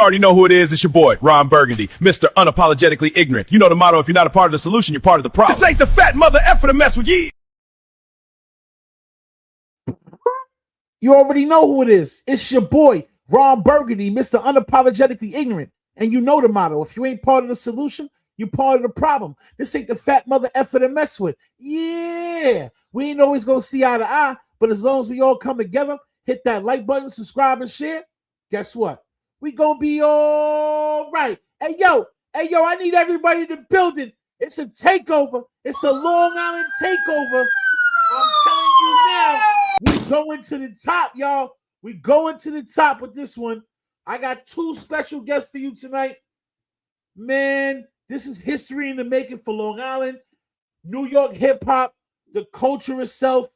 already know who it is. It's your boy, Ron Burgundy, Mr. Unapologetically Ignorant. You know the motto, if you're not a part of the solution, you're part of the problem. This ain't the fat mother effer to mess with ye. You already know who it is. It's your boy, Ron Burgundy, Mr. Unapologetically Ignorant. And you know the motto, if you ain't part of the solution, you're part of the problem. This ain't the fat mother effer to mess with. Yeah, we ain't always gonna see eye to eye, but as long as we all come together, hit that like button, subscribe, and share, guess what? We gonna be all right. Hey, yo, I need everybody in the building. It's a takeover. It's a Long Island takeover. I'm telling you now, we going to the top, y'all. We going to the top with this one. I got two special guests for you tonight. Man, this is history in the making for Long Island. New York hip-hop, the culture itself,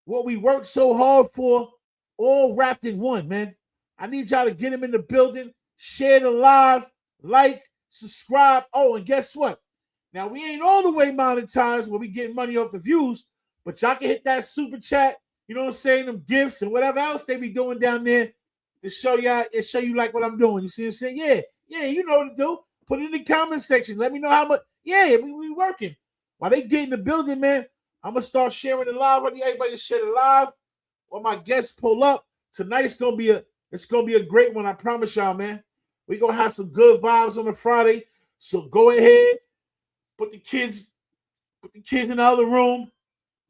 what we worked so hard for, all wrapped in one, man. I need y'all to get them in the building, share the live, like, subscribe. Oh, and guess what? Now, we ain't all the way monetized where we getting money off the views, but y'all can hit that super chat, you know what I'm saying, them gifts and whatever else they be doing down there to show y'all, it show you like what I'm doing. You see what I'm saying? Yeah, you know what to do. Put it in the comment section. Let me know how much. Yeah, we working. While they get in the building, man, I'm going to start sharing the live. I need everybody to share the live while my guests pull up. Tonight's going to be a great one. I promise y'all, man. We're going to have some good vibes on a Friday. So go ahead, put the kids in the other room.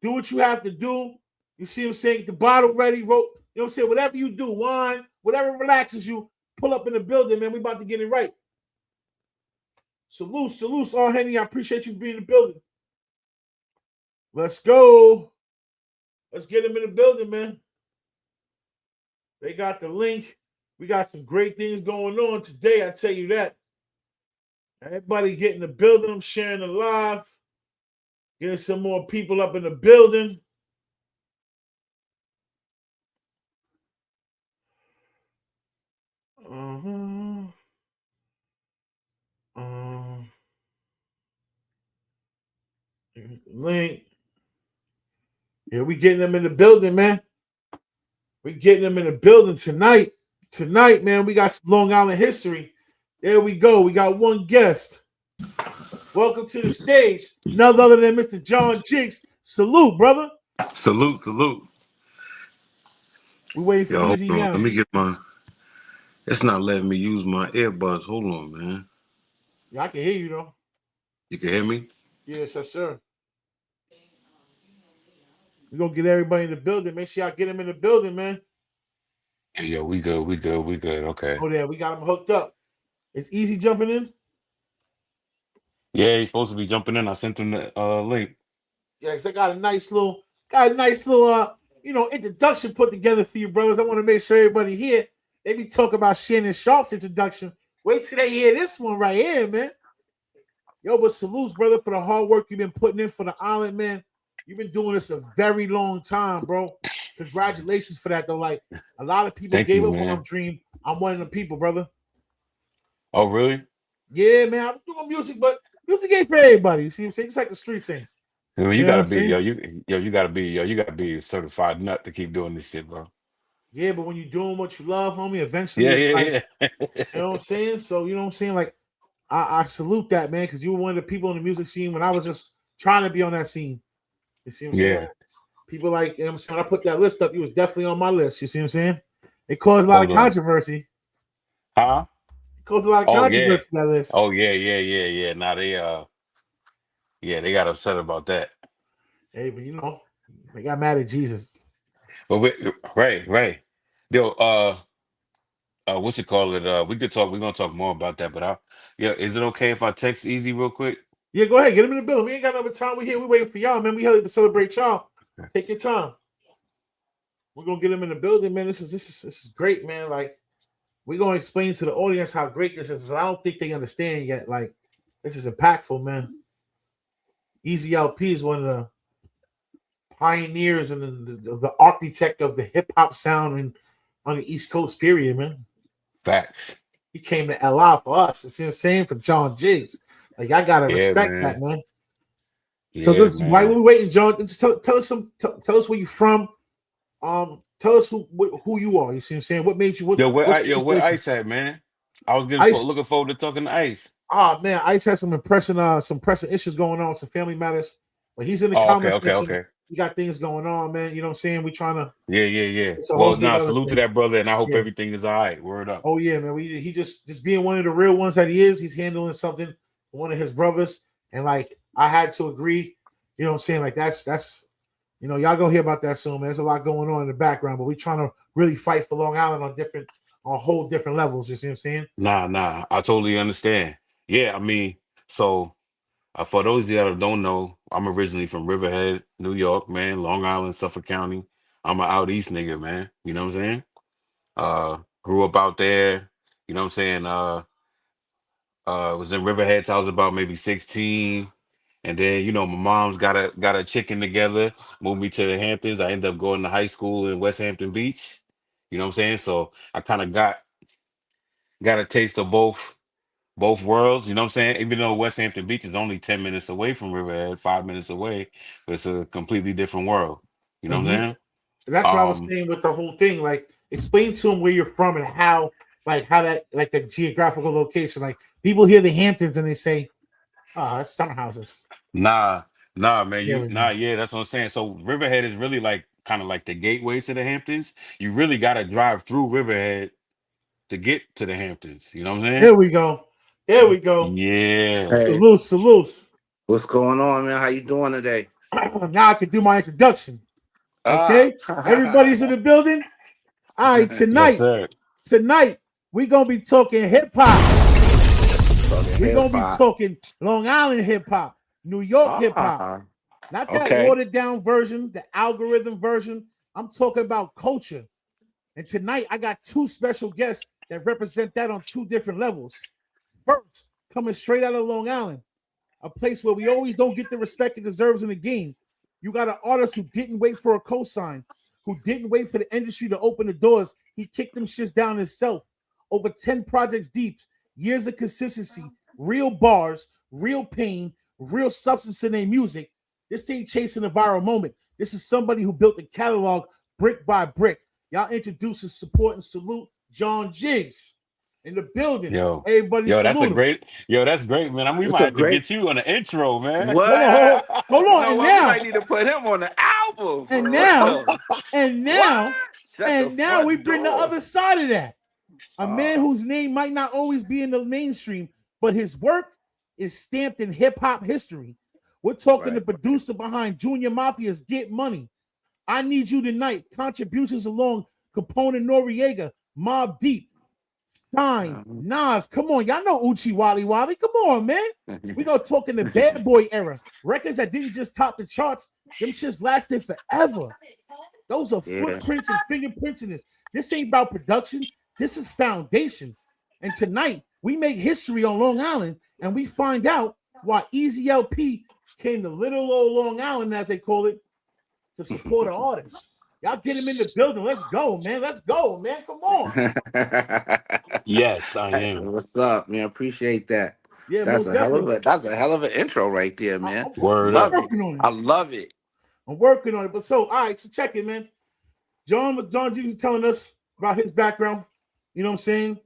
Do what you have to do. You see what I'm saying? Get the bottle ready. You know what I'm saying? Whatever you do, wine, whatever relaxes you, pull up in the building, man. We about to get it right. Salute, all Henny. I appreciate you being in the building. Let's go. Let's get them in the building, man. They got the link. We got some great things going on today, I tell you that. Everybody get in the building. I'm sharing the live. Getting some more people up in the building. Link. Yeah, we getting them in the building, man. We getting them in the building tonight. Tonight, man, we got some Long Island history. There we go. We got one guest. Welcome to the stage. None other than Mr. John Jiggs. Salute, brother. Salute. We waiting for Yo, Easy hold on. now. Let me get my. It's not letting me use my earbuds. Hold on, man. Yeah, I can hear you though. You can hear me? Yes, sir. We're gonna get everybody in the building. Make sure y'all get them in the building, man. Yo, we good. Okay. Oh, there, we got them hooked up. Is Easy jumping in? Yeah, he's supposed to be jumping in. I sent him the link. Yeah, because I got a nice little, introduction put together for you, brothers. I want to make sure everybody here. They be talking about Shannon Sharp's introduction. Wait till they hear this one right here, man. Yo, but salutes, brother, for the hard work you've been putting in for the island, man. You've been doing this a very long time, bro. Congratulations for that, though. Like, a lot of people gave up on Dream. I'm one of the people, brother. Oh, really? Yeah, man. I'm doing music, but music ain't for everybody. You see what I'm saying? It's like the street thing. You gotta be, you gotta be a certified nut to keep doing this shit, bro. Yeah, but when you're doing what you love, homie, eventually You know what I'm saying? So, you know what I'm saying? Like, I salute that, man, because you were one of the people in the music scene when I was just trying to be on that scene. You see what I'm saying? People like, you know what I'm saying? When I put that list up, you was definitely on my list. You see what I'm saying? It caused a lot of controversy. Huh? It caused a lot of controversy, that list. Oh, yeah. Now they got upset about that. Hey, but they got mad at Jesus. But right. Yo, what's it called? We could talk. We're gonna talk more about that. But is it okay if I text Easy real quick? Yeah, go ahead. Get him in the building. We ain't got no time. We here. We waiting for y'all, man. We here to celebrate y'all. Take your time. We're gonna get him in the building, man. This is great, man. Like, we're gonna explain to the audience how great this is. I don't think they understand yet. Like, this is impactful, man. Easy Elpee is one of the pioneers and the architect of the hip hop sound on the East Coast, period, man. Facts. He came to LA for us. You see what I'm saying? For John Jiggs. Like, I gotta respect that, man. Yeah, so this, while we're waiting, John, just tell us where you're from. Tell us who you are. You see what I'm saying? What made you? Where Ice at, man? I was Ice. looking forward to talking to Ice. Oh man, Ice has some pressing issues going on, some family matters. But he's in the Oh, okay, comment okay, section. okay. We got things going on, man. You know what I'm saying? We trying to. Yeah, yeah, yeah. It's a Well, whole big nah, other salute to thing. that brother, and I hope Yeah. everything is all right. Word up. Oh yeah, man. He just being one of the real ones that he is. He's handling something for one of his brothers, and like I had to agree. You know what I'm saying? Like that's y'all gonna hear about that soon, man. There's a lot going on in the background, but we trying to really fight for Long Island on whole different levels. You see what I'm saying? Nah, I totally understand. Yeah, I mean, so for those of you that don't know, I'm originally from Riverhead, New York, man, Long Island, Suffolk County. I'm an out east nigga, man. You know what I'm saying? Grew up out there. You know what I'm saying? Was in Riverhead till I was about maybe 16. And then, my mom's got a chicken together, moved me to the Hamptons. I ended up going to high school in West Hampton Beach. You know what I'm saying? So I kind of got a taste of both worlds. You know what I'm saying? Even though West Hampton Beach is only 10 minutes away from Riverhead, 5 minutes away, but it's a completely different world. You know what I'm Mm-hmm. saying? That's what I was saying with the whole thing. Like, explain to them where you're from and how that, like, the geographical location. Like, people hear the Hamptons and they say, "Oh, that's summer houses." Nah, man. There we go. Yeah, that's what I'm saying. So Riverhead is really like kind of like the gateway to the Hamptons. You really gotta drive through Riverhead to get to the Hamptons. You know what I'm saying? There we go. There we go. Yeah. Hey, Salute, salute. what's going on, man? How you doing today? Now I can do my introduction. Ah, Okay, everybody's in the building. All right, Yes, tonight sir. we're gonna be talking hip hop. talking We're hip gonna be hop. talking Long Island hip hop, New York hip hop, Ah, not that okay. watered down version, the algorithm version. I'm talking about culture. And tonight I got two special guests that represent that on two different levels. First, coming straight out of Long Island, a place where we always don't get the respect it deserves in the game. You got an artist who didn't wait for a cosign, who didn't wait for the industry to open the doors. He kicked them shits down himself. Over 10 projects deep, years of consistency, real bars, real pain, real substance in their music. This ain't chasing a viral moment. This is somebody who built the catalog brick by brick. Y'all introduce and support and salute John Jiggs in the building. Yo, Everybody salute him. that's great, man. We It's might a have to great get you on the intro, man. Hold on, what? hold You on. know what? We might need to put him on the album And for now, real. and What? now, Shut the and now we front bring the door. other side of that. A man Ah, whose name might not always be in the mainstream, but his work is stamped in hip hop history. We're talking the right. producer behind Junior Mafia's Get Money. I Need You Tonight. Contributions along Capone Noriega, Mob Deep, Shine, Um, Nas. Come on, y'all know Uchi Wally Wally. Come on, man. We gonna talk in the bad boy era. Records that didn't just top the charts, them shits lasted forever. Those are yeah. footprints and fingerprints in this. This ain't about production. This is foundation. And tonight we make history on Long Island, and we find out why Easy LP came to little old Long Island, as they call it, to support an artist. Y'all get him in the building. Let's go, man. Let's go, man. Come on. Yes, I am. What's up, man? Appreciate that. Yeah, That's most a hell of definitely. a intro right there, man. Word I'm up. Love it. working on it. I love it. I'm working on it. But so, all right, so check it, man. John G was telling us about his background. You know what I'm saying?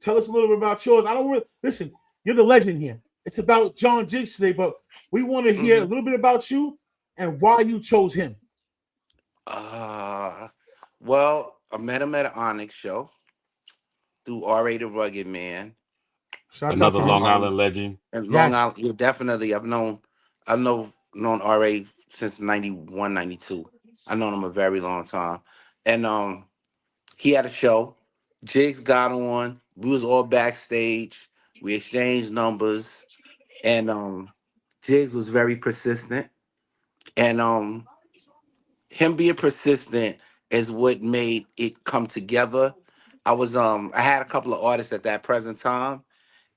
Tell us a little bit about yours. I don't really listen. You're the legend here. It's about John Jiggs today, but we want to hear a hmm little bit about you and why you chose him. Uh, well, I met him at an Onyx show through R.A. the Rugged Man. Shout out Another to And him. Long Island legend. Long Yes. Island, yeah, definitely. I've known RA since 91, 92. I've known him a very long time. And he had a show. Jiggs got on. We was all backstage. We exchanged numbers. And Jiggs was very persistent. And him being persistent is what made it come together. I had a couple of artists at that present time,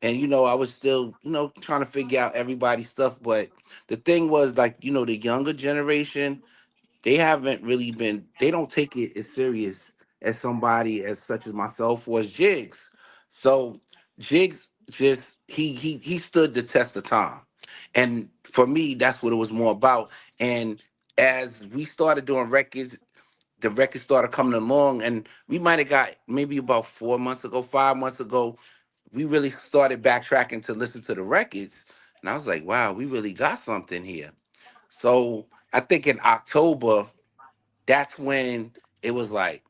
and I was still trying to figure out everybody's stuff. But the thing was, like, the younger generation, they don't take it as serious as somebody as such as myself or as Jigs. So Jigs just he stood the test of time, and for me, that's what it was more about. And as we started doing records, the record started coming along, and we might have got maybe about 4 months ago, 5 months ago, we really started backtracking to listen to the records. And I was like, wow, we really got something here. So I think in October, that's when it was like,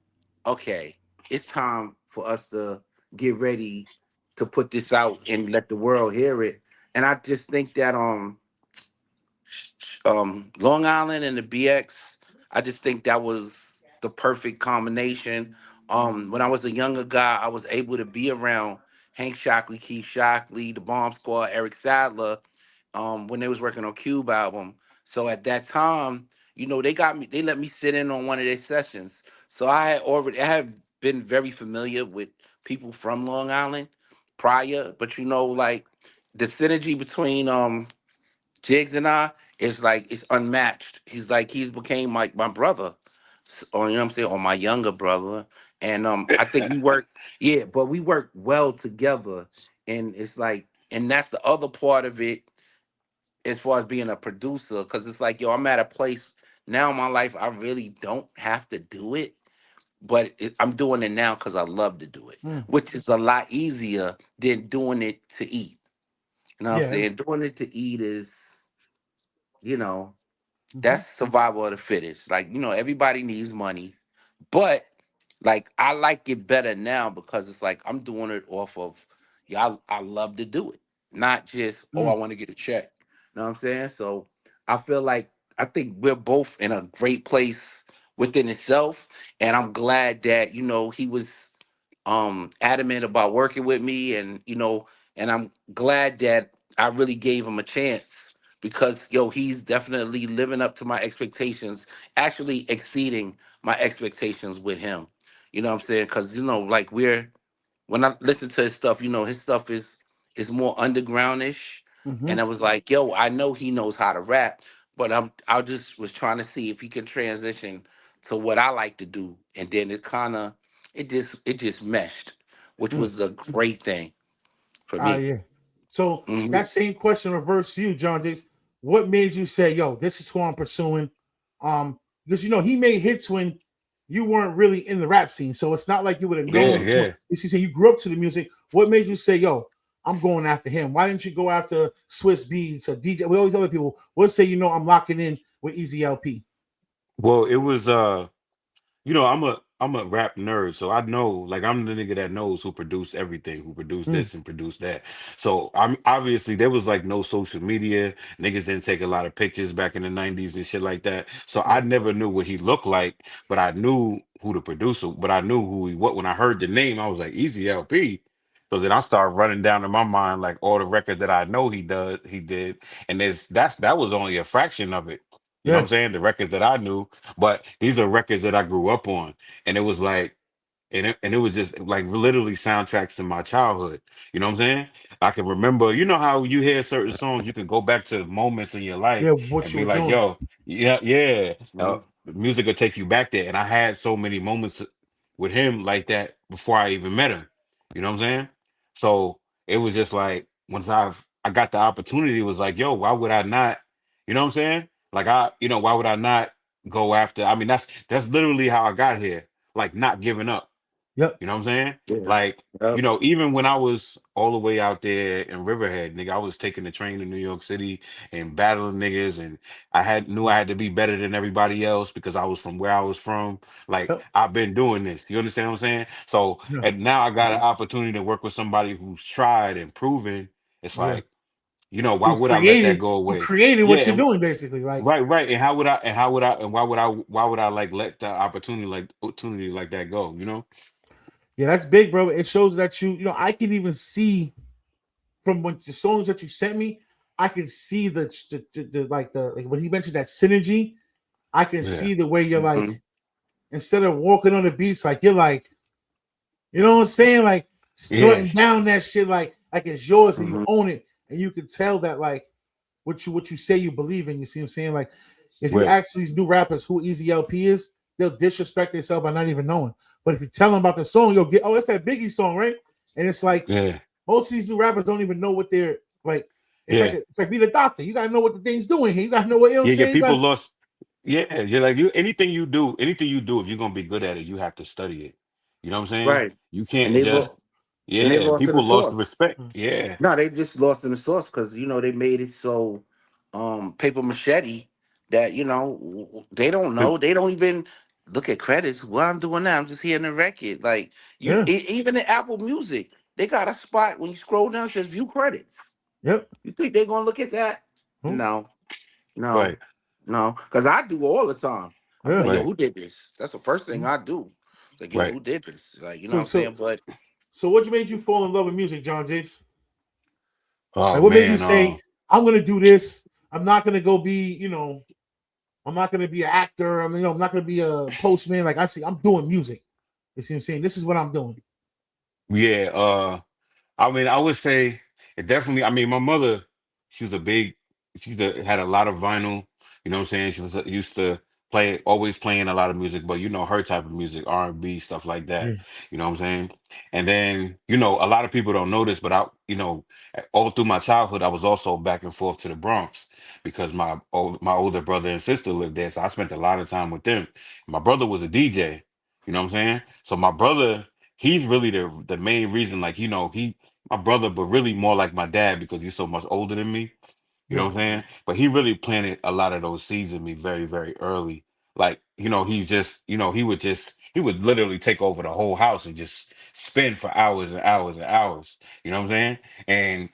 okay, it's time for us to get ready to put this out and let the world hear it. And I just think that Long Island and the BX, I just think that was the perfect combination. When I was a younger guy, I was able to be around Hank Shockley, Keith Shockley, the Bomb Squad, Eric Sadler, when they was working on Cube album. So at that time, they let me sit in on one of their sessions. So I had been very familiar with people from Long Island prior, but like the synergy between Jiggs and I is like it's unmatched. He's became like my brother, or you know what I'm saying, or my younger brother. And I think we work, yeah, but we work well together. And it's like, and that's the other part of it as far as being a producer, because it's like, yo, I'm at a place now in my life I really don't have to do it, but I'm doing it now because I love to do it, Mm. which is a lot easier than doing it to eat. You know what I'm Yeah. saying? Doing it to eat is, you know, Mm-hmm. that's survival of the fittest. Like, everybody needs money, but like I like it better now because it's like I'm doing it off of, yeah, I love to do it, not just, oh, I Mm. want to get a check. You know what I'm saying? So I feel like I think we're both in a great place within itself, and I'm glad that he was adamant about working with me, and I'm glad that I really gave him a chance because he's definitely living up to my expectations, actually exceeding my expectations with him. You know what I'm saying? Because like when I listen to his stuff, his stuff is more undergroundish, Mm-hmm. and I was like, yo, I know he knows how to rap, but I just was trying to see if he can transition to what I like to do, and then it just meshed, which Mm. was the great thing for me. Yeah. So Hmm. that same question reversed to you, John Diggs. What made you say, "Yo, this is who I'm pursuing"? Because he made hits when you weren't really in the rap scene, so it's not like you would have Yeah, known. yeah. You see, you grew up to the music. What made you say, "Yo, I'm going after him"? Why didn't you go after Swiss Beats or DJ? With all these other people, what say I'm locking in with Easy LP? Well, it was I'm a rap nerd, so I know, like, I'm the nigga that knows who produced everything, who produced Mm. this and produced that. So I'm obviously there was like no social media. Niggas didn't take a lot of pictures back in the 90s and shit like that. So I Yeah. never knew what he looked like, but I knew who the producer, but I knew who he what when I heard the name, I was like, Easy LP. So then I started running down in my mind like all the records that I know he did. And that was only a fraction of it. You know what I'm Yeah. saying? The records that I knew, but these are records that I grew up on, and it was like, and it was just like literally soundtracks to my childhood. You know what I'm saying? I can remember, you know how you hear certain songs, you can go back to moments in your life Yeah. What and you be were like, doing? yo, yeah, yeah, Hmm. music will take you back there. And I had so many moments with him like that before I even met him. You know what I'm saying? So it was just like once I got the opportunity, it was like, yo, why would I not? You know what I'm saying? Like why would I not go after? I mean, that's literally how I got here, like not giving up. Yep. You know what I'm saying? Yeah. Like, Yep. even when I was all the way out there in Riverhead, nigga, I was taking the train to New York City and battling niggas, and knew I had to be better than everybody else because I was from where I was from. Like, Yep. I've been doing this. You understand what I'm saying? So, Yeah. and now I got an Mhm. opportunity to work with somebody who's tried and proven. It's Yeah. like, why would I let that go Who away? created Yeah, what you're and doing, basically. Like, right, right. And why would I like let the opportunity like that go? You know? yeah, that's big, bro. It shows that I can even see from the songs that you sent me, I can see like when he mentioned that synergy, I can Yeah. see the way you're Mhm. like, instead of walking on the beats, like you're like, you know what I'm saying? Like Yeah. strutting down that shit like it's yours and you Mhm. own it. And you can tell that like what you say you believe in. You see what I'm saying? Like if you Right. ask these new rappers who Easy LP is, they'll disrespect themselves by not even knowing. But if you tell them about the song, you'll get, oh, it's that Biggie song, right? And it's like Yeah. most of these new rappers don't even know what they're like. It's like Yeah. it's like be the doctor. You gotta know what the thing's doing here. You gotta know what, you know what I'm Yeah. saying. You got Yeah, you're anything you do, if you're gonna be good at it, you have to study it. You know what I'm saying? Right. You And can't they lost just, and they yeah, lost in the people lost the source. respect. Yeah. No, they just lost in the source because they made it so paper machete that they don't know. They don't even look at credits. What I'm doing now, I'm just hearing the record. Like Yeah. even in Apple Music, they got a spot when you scroll down it says view credits. Yep. You think they're gonna look at that? Hmm. No, no, Right, no. Because I do all the time. I'm Yeah. like, yo, right, who did this? That's the first thing Hmm. I do. Like, yo, right. who did this? Like, you know what So I'm saying? so But so what made you fall in love with music, John Jakes? Oh Like what made you man, say, I'm gonna do this? I'm not gonna go be, I'm not gonna be an actor. I mean, I'm not gonna be a postman. Like I see, I'm doing music. You see what I'm saying? This is what I'm doing. yeah. I mean, I would say it definitely. I mean, my mother, she was a big, had a lot of vinyl. You know what I'm saying? She was used to always playing a lot of music, but her type of music, R&B stuff like that. Yeah. You know what I'm saying? And then a lot of people don't know this, but all through my childhood, I was also back and forth to the Bronx because my older brother and sister lived there, so I spent a lot of time with them. My brother was a DJ. You know what I'm saying? So my brother, he's really the main reason. Like he my brother, but really more like my dad because he's so much older than me. You know Yeah. what I'm saying? But he really planted a lot of those seeds in me very, very early. Like, he just, he would literally take over the whole house and just spin for hours and hours and hours. You know what I'm saying?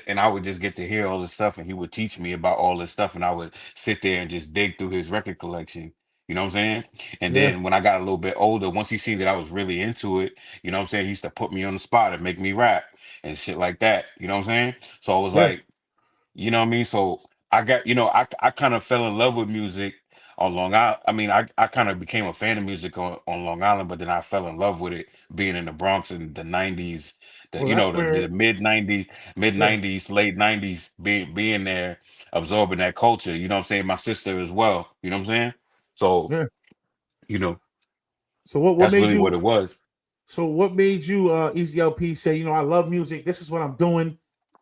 And I would just get to hear all this stuff and he would teach me about all this stuff and I would sit there and just dig through his record collection. You know what I'm saying? And Yeah. then when I got a little bit older, once he seen that I was really into it, you know what I'm saying? He used to put me on the spot and make me rap and shit like that. You know what I'm saying? So it was Yeah. like, you know what I mean? So I got, I kind of fell in love with music on Long Island. I mean, I kind of became a fan of music on Long Island, but then I fell in love with it being in the Bronx in the 90s, Well, that's the where. mid Yeah. 90s, late 90s, being there, absorbing that culture. You know what I'm saying? My sister as well. You know what I'm saying? So, Yeah. you know, So what that's made really you? what it was. So what made you, Easy LP, say, I love music. This is what I'm doing.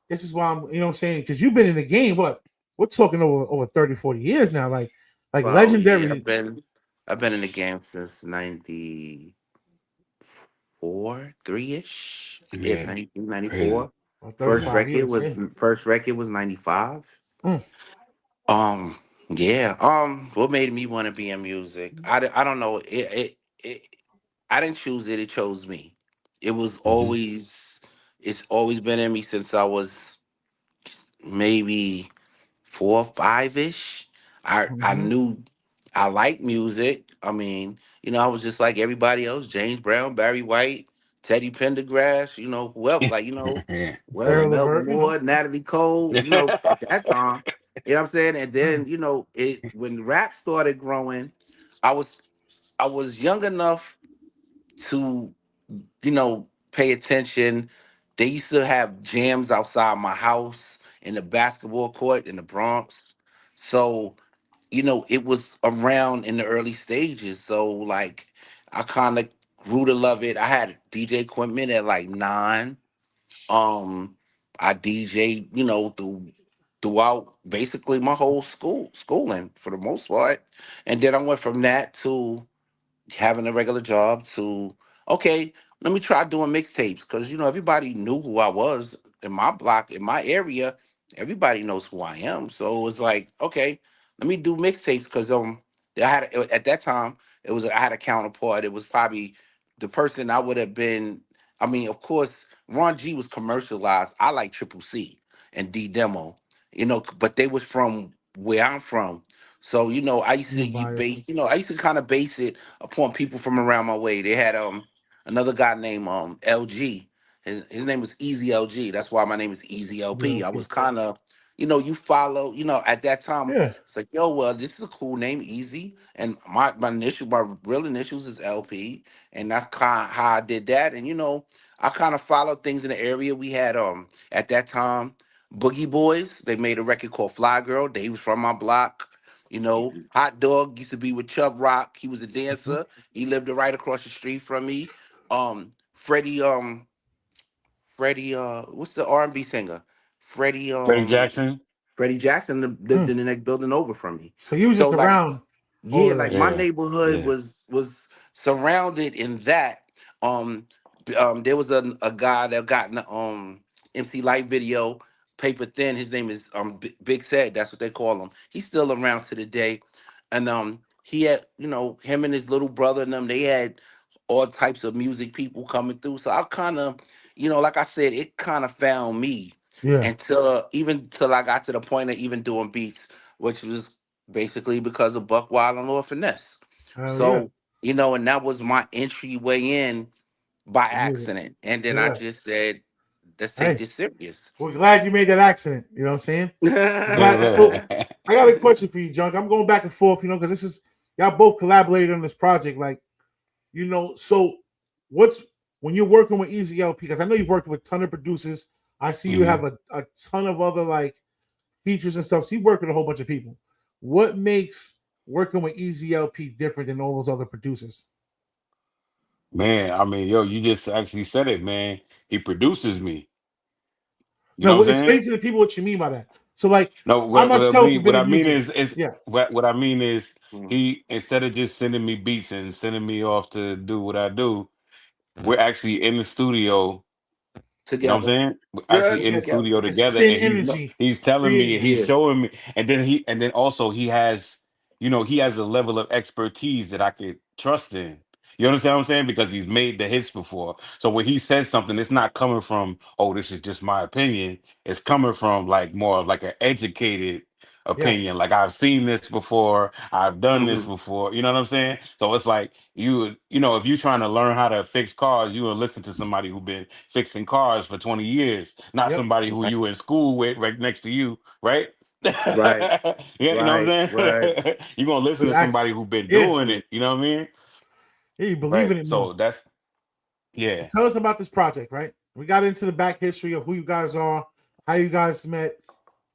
This is why I'm, what I'm saying? Because you've been in the game, what? We're talking over 30, 40 years now. Like well, yeah, legendary. I've been in the game since 3 ish. Yeah, Yeah, 93, crazy. 94. First 35 record years. Yeah. was first record was 95. Mm. Um, yeah. What made me want to be in music? I don't know. It I didn't choose it. It chose me. It was Hmm. always. It's always been in me since I was maybe 4 or 5 ish. I Hmm. knew I like music. I mean, I was just like everybody else: James Brown, Barry White, Teddy Pendergrass. Whoever, like Yeah. whoever, Carol Right. Melba Levert, Moore, Natalie Cole. At that time, you know what I'm saying. And then Mm. it when rap started growing, I was I was young enough to pay attention. They used to have jams outside my house in the basketball court in the Bronx. So, it was around in the early stages. So, like, I kind of grew to love it. I had DJ equipment at like 9. Um, I DJ, throughout basically my whole schooling for the most part. And then I went from that to having a regular job to okay, let me try doing mixtapes because everybody knew who I was in my block, in my area. Everybody knows who I am. So it was like, okay, let me do mixtapes because I had at that time I had a counterpart. It was probably the person I would have been. I mean, of course, Ron G was commercialized. I like Triple C and D Demo, but they was from where I'm from. So I used to you biased. I used to kind of base it upon people from around my way. They had another guy named LG. His name was Easy LG. That's why my name is Easy LP. I ELP. was kind of you follow at that time. Yeah. It's like yo, well, this is a cool name, Easy, and my real initials is LP, and that's kind of how I did that. And I kind of followed things in the area. We had at that time Boogie Boys. They made a record called Fly Girl. They was from my block. Hot Dog used to be with Chubb Rock. He was a Mhm. dancer. He lived right across the street from me. Freddie, what's the R&B singer? Freddie, Freddie Jackson. Freddie Jackson lived Mm. in the next building over from me. So you was So just like, around. All Yeah, of like that. my Yeah, neighborhood yeah. was surrounded in that. Um, there was a guy that got in the MC Light video, paper thin. His name is Big Sad. That's what they call him. He's still around to the day, and he had him and his little brother and them. They had all types of music people coming through. So I kind of like I said, it kind of found me Yeah. until even till I got to the point of even doing beats, which was basically because of Buck Wild and Lord Finesse. Hell yeah. So, and that was my entryway in by Yeah. accident. And then I Yeah. just said, let's take Hey, this serious. we're glad you made that accident. You know what I'm saying? I'm glad. So Yeah. I got a question for you, Junk. I'm going back and forth, because this is y'all both collaborated on this project. Like, so what's when you're working with Easy LP? Because I know you've worked with a ton of producers. I see you Hmm. have a ton of other like features and stuff. So you work with a whole bunch of people. What makes working with Easy LP different than all those other producers? Man, I mean, yo, you just actually said it, man. He produces me. You know No, what I'm saying? explain to the people what you mean by that. So, like, No, I what I myself have mean, been what in I mean music. is Yeah, what I mean is Mhm. he, instead of just sending me beats and sending me off to do what I do, we're actually in the studio. You know what I'm Together. saying? We're Good actually in the it's together. studio it's together, send and No. energy, he's telling me, creating. and he's Yeah. showing me, and then also he has, he has a level of expertise that I could trust in. You understand what I'm saying? Because he's made the hits before. So when he says something, it's not coming from, oh, this is just my opinion. It's coming from like more of like an educated Yeah, opinion. Like I've seen this before, I've done this Hmm. before. You know what I'm saying? So it's like if you're trying to learn how to fix cars, you would listen to somebody who's been fixing cars for 20 years, not yep, somebody who Right. you in school with right next to you, right? Right. Yeah, you know what Right. I'm Right. saying? You're gonna listen you to act. somebody who's been Yeah, doing Mm. it, you know what I mean? yeah, you believe Right. in it more. So that's yeah. Tell us about this project, right? We got into the back history of who you guys are, how you guys met.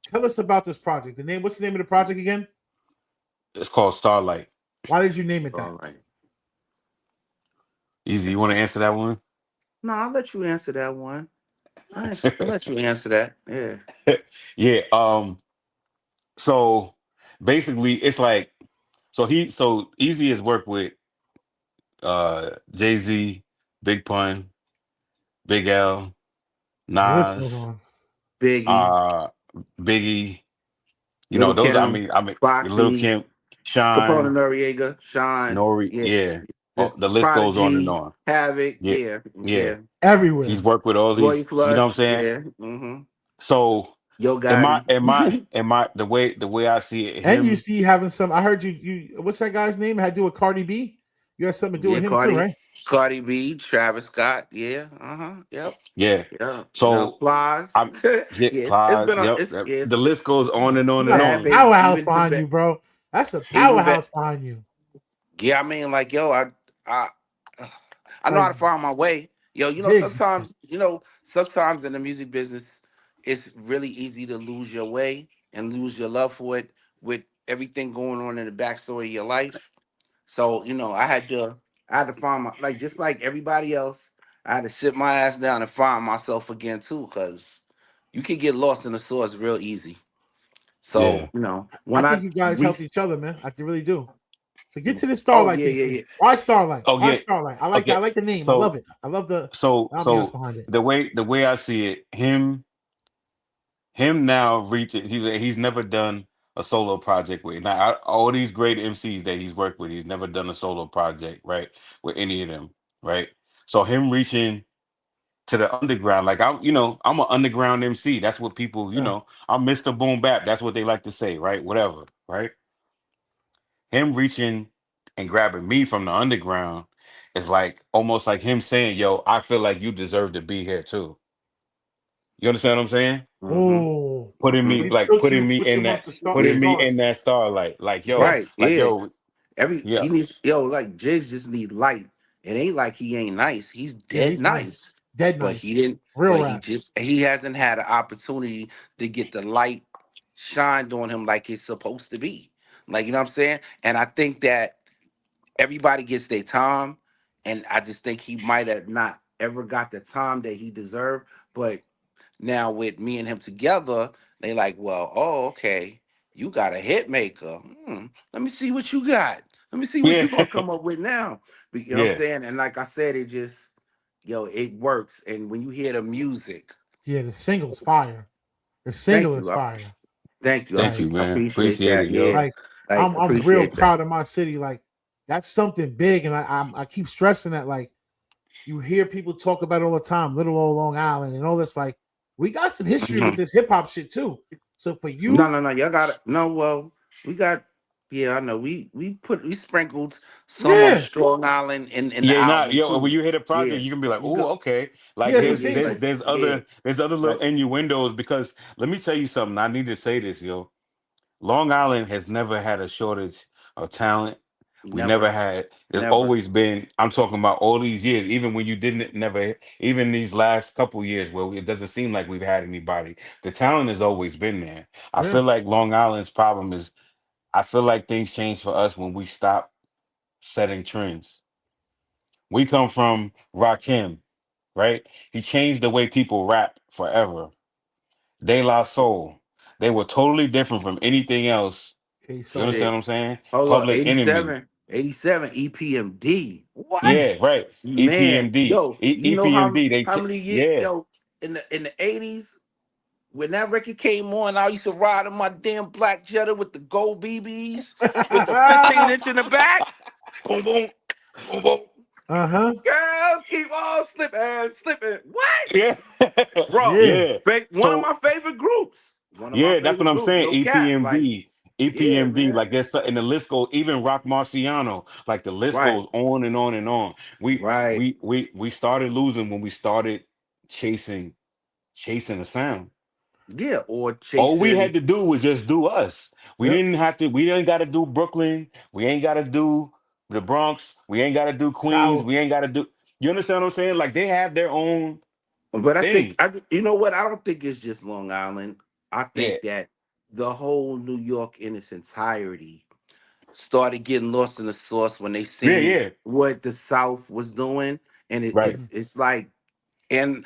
Tell us about this project. What's the name of the project again? It's called Starlight. Why did you name it All that? right. Easy. You want to answer that one? No, I'll let you answer that one. I'll let you answer that. Yeah. Yeah. So basically it's like so Easy has worked with Jay-Z, Big Pun, Big L, The list goes Nas, on. Biggie, uh Biggie, Little those Kim, I mean Lil Foxy, Kim, Capone Shine, Noriega, Sean, Nori, yeah, yeah. the The list goes on and Prodigy, on. Havoc, Yeah, yeah, yeah. yeah, He's Everywhere. worked with all Roy these, you know what I'm Flush, saying? yeah, mm-hmm. So Yo am I Gotti, am I am I the way I see it, And you him, see having some. I heard you. What's that guy's name? It had to do with Cardi B. You had something to do yeah, with him too, right? Cardi B, Travis Scott, yeah, yep, yeah. yep, So Plies, I'm yeah, yeah, it's Plies, been a, yep. it's yes, The list goes on and on You and got a bad on. baby, powerhouse behind you, bro. That's a even powerhouse bad. behind you. Yeah, I mean, like, yo, I, I know how Like to find my way. Yo, Jiggs. sometimes in the music business, it's really easy to lose your way and lose your love for it with everything going on in the backstory of your life. So, I had to find my like just like everybody else. I had to sit my ass down and find myself again too, because you can get lost in the source real easy. Yeah. So, I when think I you guys re helped each other, man. I really do. So get to the oh Starlight yeah, thing yeah, for me. yeah. Why Starlight? Oh Why yeah. Starlight? I like that. I Okay. like the name. I So love it. I love the so ambiance so behind it. the way I see it, him now reaching he's never done a solo project with now all these great MCs that he's worked with, he's never done a solo project, right, with any of them, right? So him reaching to the underground, like I'm an underground MC. That's what people, Yeah. I'm Mr. Boom Bap. That's what they like to say, right? Whatever, right? Him reaching and grabbing me from the underground is like almost like him saying, "Yo, I feel like you deserve to be here too." You understand what I'm saying? Mm-hmm. Oh, Putting me Mm-hmm. he like took you, put you amongst Yeah. putting me in that starlight, like yo, Yes. Right. like Yeah. yo, yeah, He needs like Jiggs just need light. It ain't like he ain't nice. He's Yeah, dead he's nice. nice. Dead But he nice. didn't Real but he rap. just he hasn't had an opportunity to get the light shined on him like it's supposed to be. Like, you know what I'm saying? And I think that everybody gets their time. And I just think he might have not ever got the time that he deserved. But now with me and him together, they like, well, oh, okay. you got a hit maker. Let me see what you got. Let me see what Yeah, you gonna come up with now. You know what I'm yeah. saying? And like I said, it just, it works. And when you hear the music, Yeah, the single's fire. The thank single is you. fire. Thank you. Thank Like, you, I man. appreciate Appreciate that. it, yo. Yeah. like Like I'm real appreciate that. proud of my city. Like, that's something big, and I keep stressing that. Like, you hear people talk about it all the time, Little Old Long Island, and all this. Like, we got some history with Mhm. this hip hop shit too. So for No, you, no, no. Y'all got it. No, well, we got, yeah, I know. We sprinkled some of yeah, Strong Island in the Yeah, not album yo. When too. you hit a project, Yeah. you can be like, You "Oh, go, okay." Like yeah. So yeah, there's yeah, see, there's like, there's yeah. other there's other little Like, innuendos because let me tell you something. I need to say this, yo. Long Island has never had a shortage of talent. We never never, had. There's never. always been. I'm talking about all these years, even when you didn't never, even these last couple years where it doesn't seem like we've had anybody. The talent has always been there. I yeah, feel like Long Island's problem is I feel like things change for us when we stop setting trends. We come from Rakim, right? He changed the way people rap forever. De La Soul. They were totally different from anything else. okay, You so understand Shit. what I'm saying? Hold on, Public Enemy. 87 EPMD. What? yeah, Yeah, right. Man, EPMD. yo, you know EPMD. how many years, Yeah. yo, in the 80s, when that record came on, I used to ride in my damn black Jetta with the gold BBs, with the 15-inch in the back. Boom, boom, boom, boom. huh, Girls keep on slipping, slipping. What? Yeah. Bro, yeah, Yeah. one of So my favorite groups. One of my yeah, that's what favorite I'm groups. saying. No cap. Like, EPMD. yeah, EPMD. man. Like there's and the list goes even Rock Marciano. Like the list Right, goes on and on and on. We right. we we we started losing when we started chasing chasing the sound. Yeah, or All we chasing. had to do was just do us. We yep. didn't have to, we ain't got to do Brooklyn. We ain't got to do the Bronx. We ain't got to do Queens. South, We ain't got to do, you understand what I'm saying? Like they have their own But I think thing. you know what? I don't think it's just Long Island. I Yeah. think that the whole New York in its entirety started getting lost in the sauce when they Yeah. seen Yeah. what the South was doing, and Right. it's like, and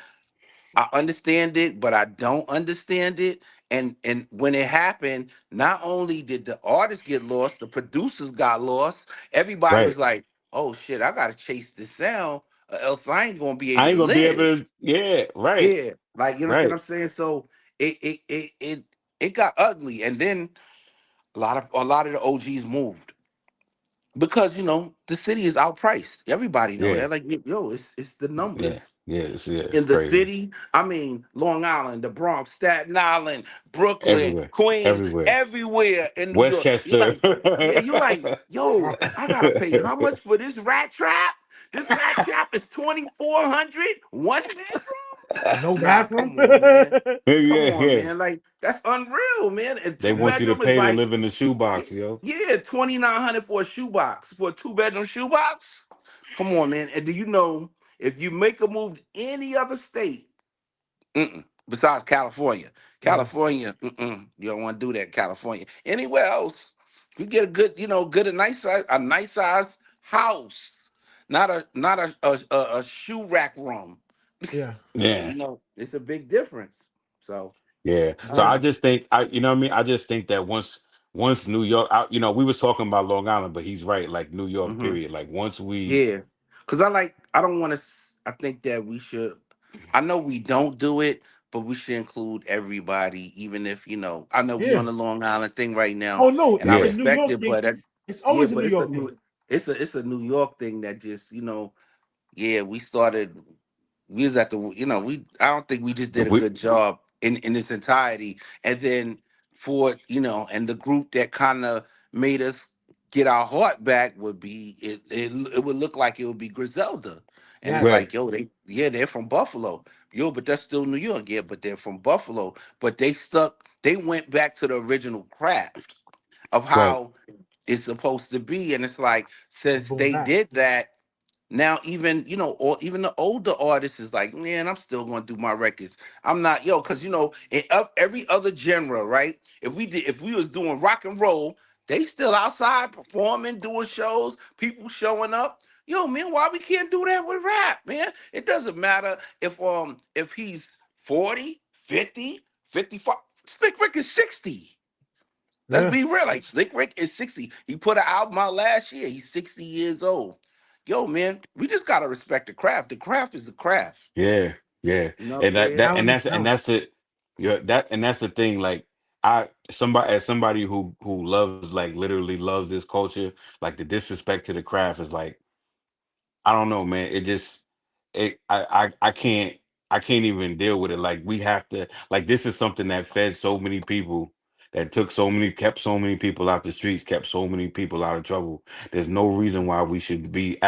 I understand it, but I don't understand it. And when it happened, not only did the artists get lost, the producers got lost. Everybody Right. was like, "Oh shit, I gotta chase this sound, or else I ain't gonna be able I to ain't going to be able live." to, yeah. Right. Yeah, like you understand Right. what I'm saying. So it got ugly, and then a lot of the OGs moved because the city is outpriced. Everybody know Yeah. that. Like, yo, it's the Yeah. numbers Yeah. It's in the crazy. city. I mean, Long Island, the Bronx, Staten Island, Brooklyn, Everywhere. Queens, Everywhere. everywhere in New York. You Westchester. like, yeah, you like, yo, I gotta pay how much for this rat trap? This rat trap is 2,400, one bedroom. no Nah, bathroom. come on, man. Come Yeah. on, Yeah. man. Like, that's unreal, man. And They two want you to bedroom is pay to like, live in the shoebox, yo. yeah, 2,900 for a shoebox, for a two-bedroom shoebox. Come on, man. And do you know if you make a move to any other state, besides California, Yeah, you don't want to do that in California. Anywhere else, you get a good, good a nice size house, not a shoe rack room. yeah, And Yeah. it's a big difference. So Yeah. So yeah, I just think you know what I mean? I just think that once New York we was talking about Long Island, but he's right, like New York, mhm. period. Like once we Yeah, because I don't want to. I think that we should. I know we don't do it, but we should include everybody, even if I know we yeah. on the Long Island thing right now, Oh no, and I it's a Yeah. New respect York it, thing. but It's yeah, always a but New York thing. it's a New York thing that just yeah, we started. We was at the we I don't think we just did a We good job in its entirety, and then and the group that kind of made us get our heart back would be it would look like it would be Griselda, and it's Yes, right, like, yo, they're from Buffalo. Yo, but that's still New York. Yeah, but they're from Buffalo, but they went back to the original craft of right. how it's supposed to be, and it's like, it's since boom they back. did that, now even or even the older artists is like, man, I'm still gonna do my records. I'm not, because in every other genre, right? If we was doing rock and roll, they still outside performing, doing shows, people showing up. Yo, man, why we can't do that with rap, man? It doesn't matter if he's 40, 50, 55. Slick Rick is 60. Let's be real. Like Slick Rick is 60. He put an album out last year. He's 60 years old. Yo, man, we just gotta respect the craft. The craft is the craft. Yeah, yeah, You know what I'm and saying? that's it. Yeah, and that's the thing. Like somebody who loves, like, literally loves this culture. Like, the disrespect to the craft is like, I don't know, man. It just I can't even deal with it. Like, we have to, like, this is something that fed so many people, that kept so many people out the streets, kept so many people out of trouble. There's no reason why we should be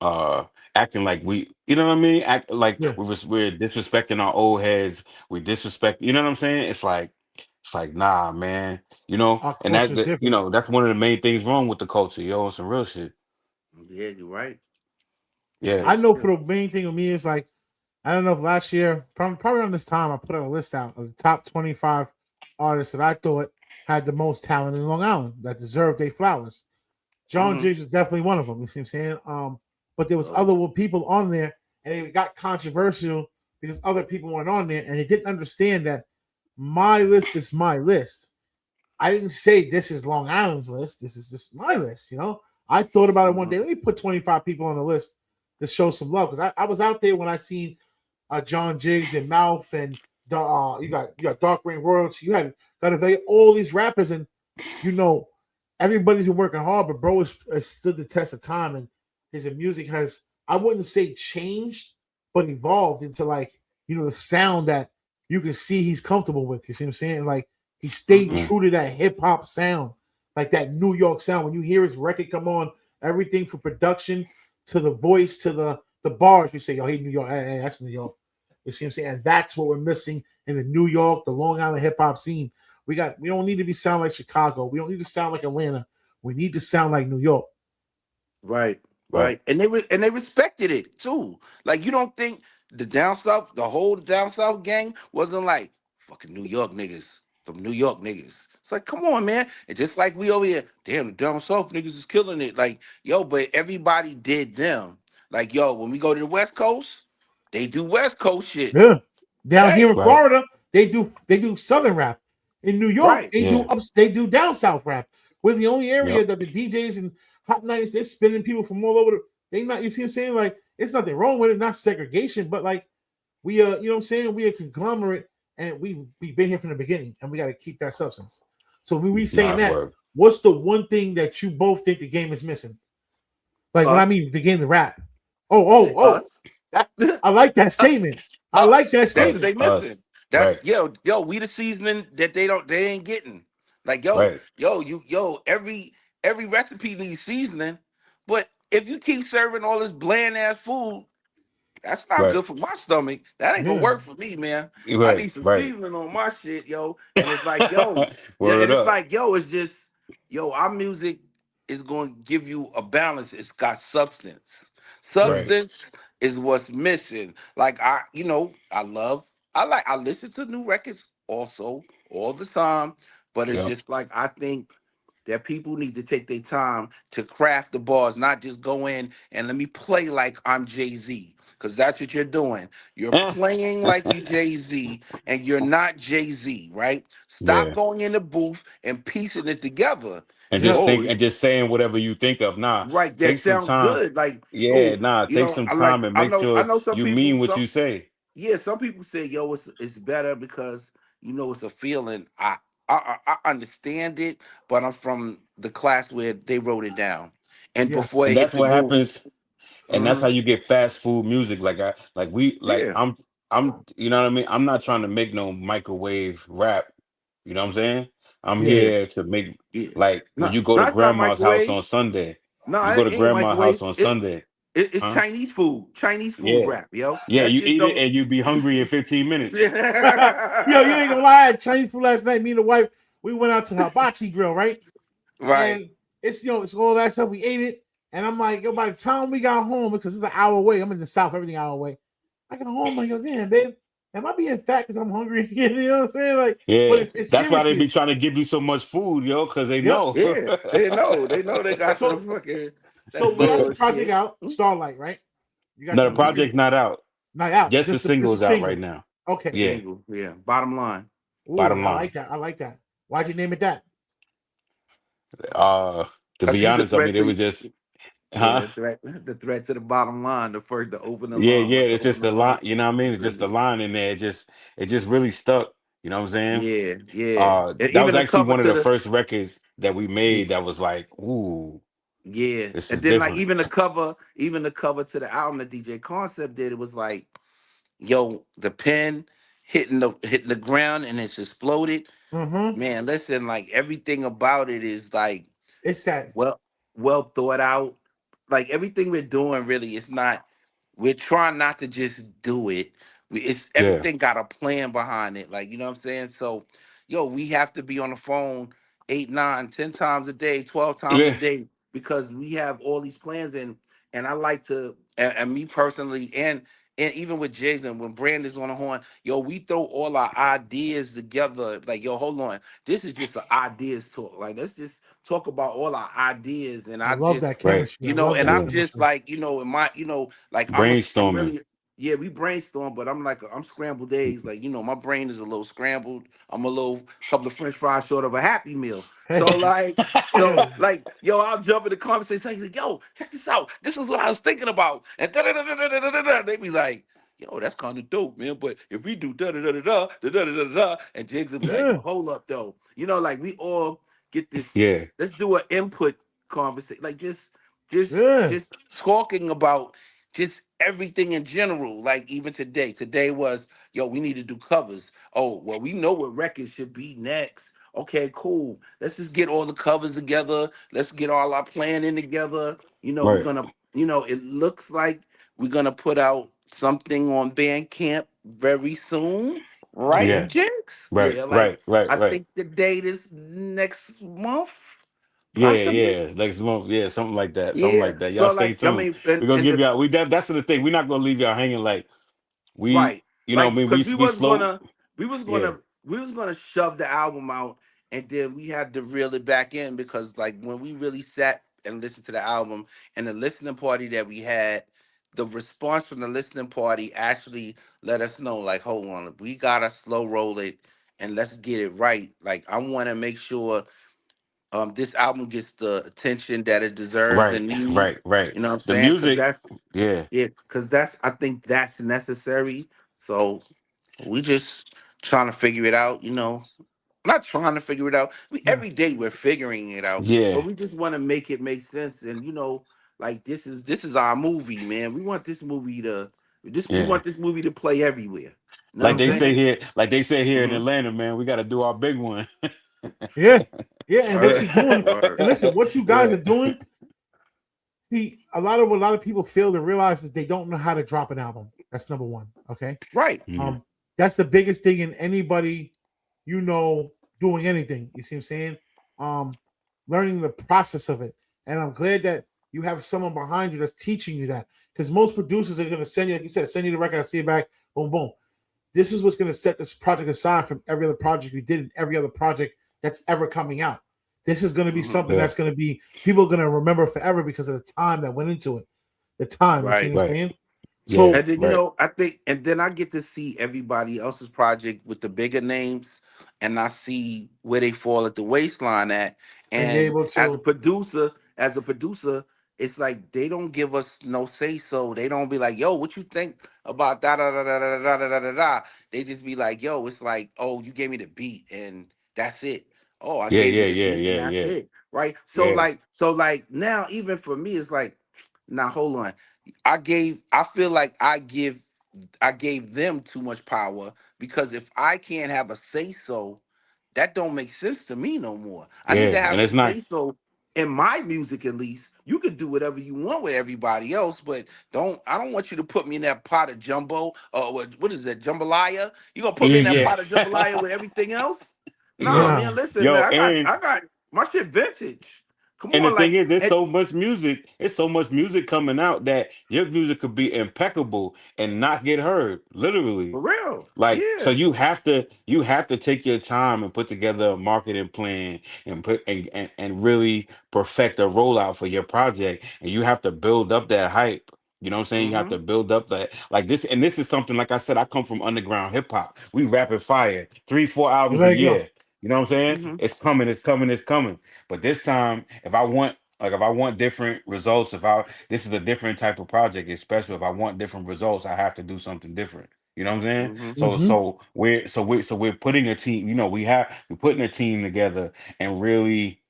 uh acting like we, you know what I mean, act like Yeah, we're disrespecting our old heads. We disrespect, you know what I'm saying? It's like, nah, man, our and culture is different. that's one of the main things wrong with the culture, yo. Some real shit. Yeah, you're right. Yeah. I know Yeah. for the main thing with me is like, I don't know if last year, probably around this time, I put out a list out of the top 25 artists that I thought had the most talent in Long Island that deserved their flowers. John Mm-hmm. Jiggs was definitely one of them. You see what I'm saying? But there was Oh, other people on there, and it got controversial because other people weren't on there, and they didn't understand that my list is my list. I didn't say this is Long Island's list. This is just my list. I thought about it one mm-hmm. day. Let me put 25 people on the list to show some love because I was out there when I seen John Jiggs and Mouth and you got Dark Rain Royalty. You had got all these rappers, and you know everybody's been working hard, but bro has stood the test of time, and his music has, I wouldn't say changed, but evolved into like the sound that you can see he's comfortable with. You see what I'm saying? Like he stayed Mm-hmm. Mm. true to that hip hop sound, like that New York sound. When you hear his record come on, everything from production to the voice to the bars, you say, "Yo, hey, New York, hey, that's New York." You see what I'm saying? And that's what we're missing in the New York, the Long Island hip hop scene. We don't need to be sound like Chicago. We don't need to sound like Atlanta. We need to sound like New York. Right, Right. right, and they respected it too. Like you don't think the down south, the whole down south gang wasn't like fucking New York niggas from New York niggas. It's like, come on, man. And just like we over here, damn, the down south niggas is killing it. Like, yo, but everybody did them. Like, yo, when we go to the West Coast, they do West Coast shit. Yeah. Down here in Hey, Right. Florida, they do Southern rap. In New York, right, Yeah. they do down south rap. We're the only area Yep. that the DJs and hot nights they're spinning people from all over. They not, you see what I'm saying? Like it's nothing wrong with it, not segregation, but like we you know what I'm saying? We a conglomerate, and we've been here from the beginning, and we got to keep that substance. So when we saying Nah, that, word. what's the one thing that you both think the game is missing? Like when I us, mean the game, the rap. Oh. us. That, I like that statement. Us, I like us. that That's what statement. they Us. missing. That's Right. yo, we the seasoning that they ain't getting. Like Right. every recipe needs seasoning, but if you keep serving all this bland ass food, that's not Right. good for my stomach. That ain't gonna Yeah. work for me, man. I Right. need some Right. seasoning on my shit, yo. And it's like, yo, yeah, Word and it's up. like, yo, it's just, yo, our music is gonna give you a balance. It's got substance. Yeah. Right. Substance is what's missing. Like I listen to new records also all the time, but it's Yep. just like I think that people need to take their time to craft the bars, not just go in and let me play like I'm Jay-Z. Because that's what you're doing. You're playing like you Jay-Z and you're not Jay-Z, right? Stop Yeah. going in the booth and piecing it together. And Yeah. just Oh, think and just saying whatever you think of. Nah, right, that take some sounds time. good. Like, Yeah, oh, nah, take some time and make I sure know some you people, mean what you say. yeah, some people say, yo, it's better because it's a feeling. I understand it, but I'm from the class where they wrote it down, and Yeah. before And it hit that's the what groove. happens. And that's how you get fast food music. Yeah, I'm you know what I mean? I'm not trying to make no microwave rap. You know what I'm saying? I'm yeah, here to make, yeah. like, when No, you go no, to it's not grandma's house microwave. on Sunday. No, You go it to ain't grandma's house microwave. on Sunday. It's Huh? Chinese food Yeah. rap, yo. Yeah, That you shit eat it don't. and you be hungry in 15 minutes. Yo, you ain't gonna lie. I had Chinese food last night. Me and the wife, we went out to the hibachi grill, right? Right. And it's all that stuff. We ate it, and I'm like, yo, by the time we got home, because it's an hour away, I'm in the south, everything hour away. I got home, like, yo, damn, babe, am I being fat because I'm hungry? You know what I'm saying? Like, but Yeah. it's That's why they be seriousness. trying to give you so much food, yo, because they Yep. know. Yeah, they know. They know they got the So fucking so that we got the project bullshit. out, Starlight, right? You got No, the some Mm-hmm. music project's not out. not out, Just the just a singles out right single. now. Okay. Yeah. Single. Yeah. Bottom line. Ooh, Bottom I like line. that. I like that. Why'd you name it that? Uh, to Cause be he's the honest, I threat mean, it to was just, yeah, huh? the threat to the bottom line, the first to open the Yeah, line, yeah. It's open just the the line. first You know what I mean? It's just the single. line in there. It just really stuck. You know what I'm saying? Yeah, yeah. And That was even the actually cover one of to the the first records that we yeah, made that was like, ooh, yeah. this And is then like different. even the cover to the album that DJ Concept did, it was like, yo, the pen hitting the ground and it's exploded. Mm-hmm. Man, listen, like everything about it is like It's that. well well thought out. Like everything we're doing really is not we're trying not to just do it. It's Yeah, everything got a plan behind it. Like, you know what I'm saying? So, yo, we have to be on the phone 8, 9, 10 times a day, 12 times a yeah, day because we have all these plans and I like to and me personally and even with Jason, when Brandon's on the horn, yo, we throw all our ideas together. Like, yo, hold on. This is just an ideas talk. Like, let's just talk about all our ideas. And I I love that just right. chemistry. I you know, love and that Yeah, I'm just chemistry. like, in my, like I'm brainstorming. really, yeah, we brainstorm, but I'm scrambled eggs. Like, my brain is a little scrambled. I'm a little couple of French fries short of a Happy Meal. So Hey, like, yeah, yo, I'll jump in the conversation. He's like, yo, check this out. This is what I was thinking about. And da da da da da da da da. They be like, yo, that's kind of dope, man. But if we do da da da da da da da da da da, and Jiggs will be like, yeah, but hold up though. Like we all get this. Yeah, Let's do an input conversation. Like just yeah. just talking about just everything in general. Like even today. Today was, yo, we need to do covers. Oh, well, we know what records should be next. Okay, cool. Let's just get all the covers together. Let's get all our planning together. We're right. gonna, it looks like we're gonna put out something on Bandcamp very soon, right, Okay. Yeah, Jinx? right, Yeah, like right, right, I right. think the date is next month, Yeah, possibly. yeah, next month. Yeah, something like that. Something Yeah. like that. Y'all So stay like, I tuned. mean, We're and gonna and give the y'all. That's the thing. We're not gonna leave y'all hanging. Like we, right, like, we because we slow. Yeah, we was gonna shove the album out, and then we had to reel it back in because like when we really sat and listened to the album and the listening party that we had, the response from the listening party actually let us know like, hold on, we gotta slow roll it and let's get it right. Like I want to make sure this album gets the attention that it deserves right, and need. right, right. You know what I'm The saying? Because music. that's Yeah, yeah, because that's I think that's necessary. So we just trying to figure it out. Not trying to figure it out. We Yeah. every day we're figuring it out, but yeah, we just want to make it make sense. And like this is our movie, man. We want this movie to we yeah. want this movie to play everywhere. You know what Like I'm they say saying? here, in Mm-hmm. Atlanta, man. We got to do our big one. Yeah. Yeah. And what Yeah, you're doing, Word. and listen, what you guys yeah, are doing, see, a lot of people fail to realize is they don't know how to drop an album. That's number one. Okay. Right. yeah, Um, that's the biggest thing in anybody, you know, doing anything. You see what I'm saying? Um, learning the process of it. And I'm glad that you have someone behind you that's teaching you that. Because most producers are gonna send you, like you said, send you the record, I see it back, boom, boom. This is what's gonna set this project aside from every other project you did and every other project that's ever coming out. This is gonna be Mm-hmm. something yeah. that's gonna be people are gonna remember forever because of the time that went into it. The time, you see Right. what I'm Right. saying? Yeah. So And then Right. I think, and then I get to see everybody else's project with the bigger names, and I see where they fall at the waistline at. and you're And able to as a producer, it's like they don't give us no say so. They don't be like, "Yo, what you think about da da da da da da da da da da?" They just be like, "Yo, it's like, oh, you gave me the beat, and that's it. Oh, I Yeah. gave you Yeah. the Yeah. beat, and Yeah. that's Yeah. it, right?" So Yeah. like now, even for me, it's like, now hold on. I feel like I gave them too much power because if I can't have a say so, that don't make sense to me no more. I need to Yeah. And have a it's not. say so in my music at least. You can do whatever you want with everybody else, but I don't want you to put me in that pot of jumbo or what is that, jambalaya? You gonna put me in that Yeah. pot of jambalaya with everything else? Nah, Yeah. man, nah. listen, man, Yo, I got my shit vintage. Come and the on, thing like is, it's and so much music. It's so much music coming out that your music could be impeccable and not get heard. Literally. for real. Like, so Yeah. you have to take your time and put together a marketing plan and and really perfect a rollout for your project. And you have to build up that hype. You know what I'm saying? You have Mm-hmm. to build up that like this, and this is something like I said, I come from underground hip hop. We rapid fire, 3, 4 albums a There you go. year. You know what I'm saying? Mm-hmm. It's coming, it's coming, it's coming. But this time, if I want different results, this is a different type of project, especially if I want different results, I have to do something different. You know what I'm saying? Mm-hmm. Mm-hmm. We're putting a team, we're putting a team together and really,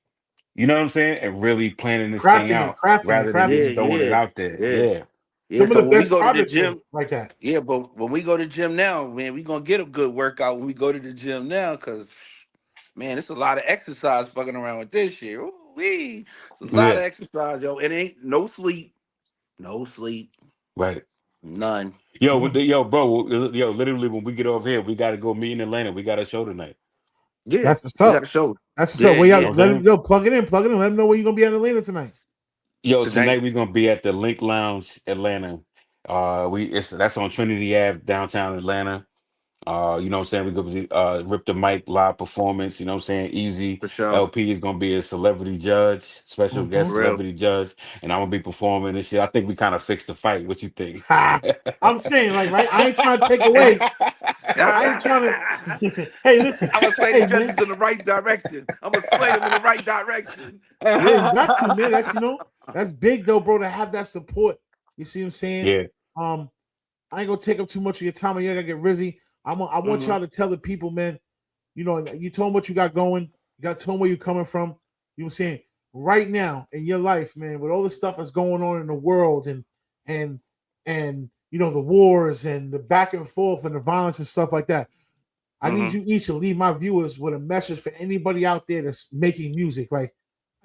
you know what I'm saying? And really planning this thing out rather than Yeah, just throwing it yeah, out there. yeah, Yeah. yeah. Some of So the when we best go to the projects are gym, like that. yeah, but when we go to the gym now, man, we gonna get a good workout when we go to the gym now, cause man, it's a lot of exercise fucking around with this shit. Ooh-wee. It's a lot Yeah. of exercise, yo. It ain't no sleep, no sleep, Right. none. Mm. Bro, literally when we get over here, we gotta go meet in Atlanta. We got a show tonight. Yeah, That's what's we got up. a show. That's what's up. Yeah, Well, You know y'all yeah. what I'm let him saying? plug it in, plug it in. Let him know where you're gonna be in Atlanta tonight. Tonight Tonight we're gonna be at the Link Lounge, Atlanta. That's on Trinity Ave, downtown Atlanta. You know what I'm saying? We're gonna be Rip the Mic live performance, you know what I'm saying? Easy. for sure, LP is gonna be a celebrity judge, special Mm-hmm. guest for real. celebrity judge, and I'm gonna be performing this shit. I think we kind of fixed the fight. What you think? Ha! I'm saying, like, right? I ain't trying to take away. I ain't trying to. Hey, listen. I'm gonna sway the Hey, man. judges in the right direction. I'm gonna sway them in the right direction. Yeah, you got to, man. That's that's big though, bro. To have that support. You see what I'm saying? Yeah. Um, I ain't gonna take up too much of your time. You gotta get busy. I want Hmm. y'all to tell the people, man. You told them what you got going. You got told them where you coming from. You know what I'm saying? Right now in your life, man, with all the stuff that's going on in the world and and the wars and the back and forth and the violence and stuff like that. I need Hmm. you each to leave my viewers with a message for anybody out there that's making music. Like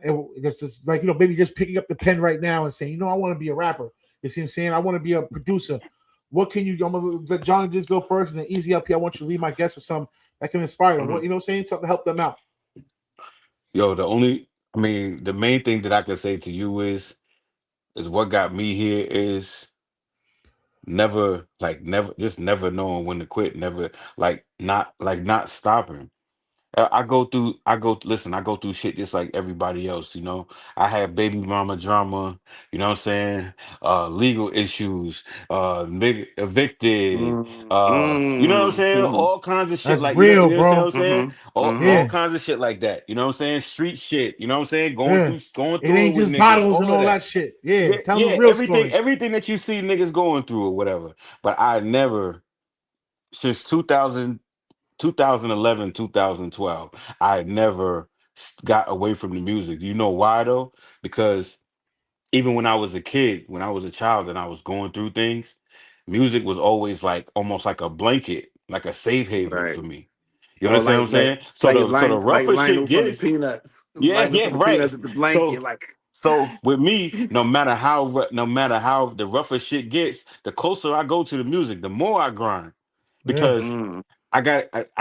it's just like maybe just picking up the pen right now and saying, I want to be a rapper. You see what I'm saying? I want to be a producer. What can you? I'm gonna let John just go first, and then Easy Up here. I want you to leave my guests with some that can inspire them. Hmm. What I'm saying? Something to help them out. Yo, the main thing that I can say to you is what got me here is never knowing when to quit, never not stopping. Listen, I go through shit just like everybody else, you know. I had baby mama drama, you know what I'm saying? Legal issues, nigga evicted, you know what I'm saying? Mm-hmm. All kinds of shit That's like, real, you understand what bro. I'm saying? All Yeah, kinds of shit like that, you know what I'm saying? Street shit, you know what I'm saying? yeah. Going It through it ain't with just niggas, bottles and all of all that. that shit. Yeah, Yeah, tell them the yeah, real story. everything that you see niggas going through or whatever. But I never, since 2011, 2012, I had never got away from the music. Do you know why though? Because even when I was a kid, when I was a child and I was going through things, music was always like almost like a blanket, like a safe haven Right. for me. You Or understand what I'm saying? So the like rougher shit Lionel from the gets, Peanuts. yeah, Lionel yeah, from the Peanuts right. at the So blanket, like. so with me, no matter how the rougher shit gets, the closer I go to the music, the more I grind Yeah, because Mm, I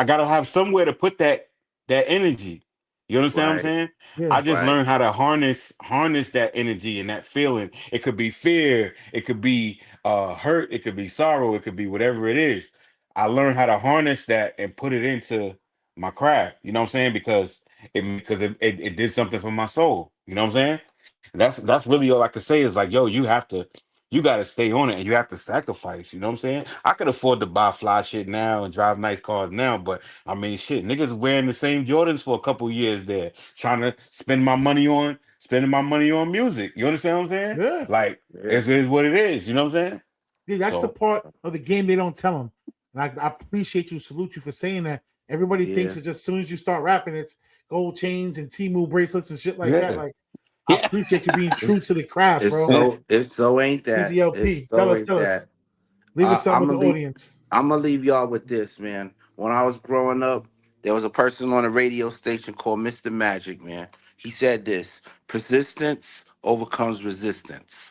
gotta have somewhere to put that energy. You understand what I'm right, saying? yeah, I just right. learned how to harness that energy and that feeling. It could be fear, it could be hurt, it could be sorrow, it could be whatever it is. I learned how to harness that and put it into my craft. You know what I'm saying? It did something for my soul. You know what I'm saying? That's really all I could say is like, yo, you got to stay on it and you have to sacrifice. You know what I'm saying? I could afford to buy fly shit now and drive nice cars now, but I mean, shit, niggas wearing the same Jordans for a couple years there, trying to spending my money on music. You understand what I'm saying? yeah. Like, Yeah, it is what it is. You know what I'm saying? Dude, that's the So, part of the game they don't tell them. And I appreciate you, salute you for saying that. Everybody thinks yeah. it's just as soon as you start rapping, it's gold chains and Timu bracelets and shit like that. yeah, Like, I yeah. appreciate you being true It's to the craft, bro. it's so ain't Easy that. It's LP. so ain't Tell us. that. Leave us something I'm with the gonna leave. audience. I'm gonna leave y'all with this, man. When I was growing up, there was a person on a radio station called Mr. Magic, man. He said this: persistence overcomes resistance.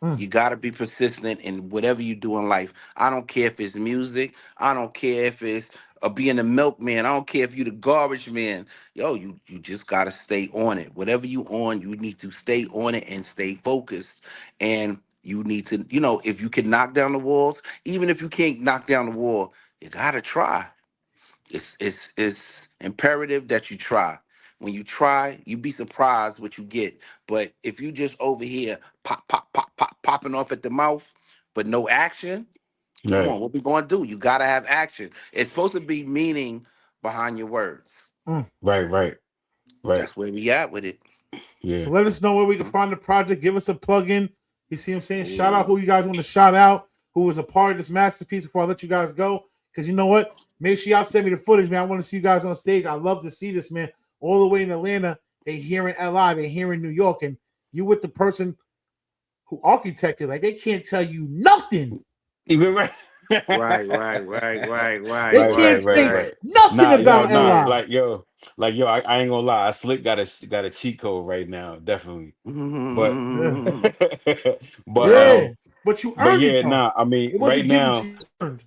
Mm, You got to be persistent in whatever you do in life. I don't care if it's music. I don't care if it's being a milkman. I don't care if you the garbage man. Yo, you just got to stay on it. Whatever you on, you need to stay on it and stay focused. And you need to, if you can knock down the walls, even if you can't knock down the wall, you got to try. It's imperative that you try. When you try, you be surprised what you get. But if you just over here popping off at the mouth, but no action, come Right. on, what we gonna do? You gotta have action. It's supposed to be meaning behind your words. Right. That's where we at with it. Yeah. So let us know where we can find the project. Give us a plug-in. You see what I'm saying? Shout out Ooh. who you guys want to shout out, who was a part of this masterpiece before I let you guys go. Because you know what? Make sure y'all send me the footage, man. I want to see you guys on stage. I love to see this, man. All the way in Atlanta. They here in LI. They here in New York. And you with the person who architected. Like, they can't tell you nothing. Even right. Right. They can't say Right. nothing about LI. Like yo, I ain't gonna lie. I slick got a cheat code right now, definitely. But Yeah. but Yeah. But you but earned it, yeah, though. I mean, It right wasn't given to now, you. Earned.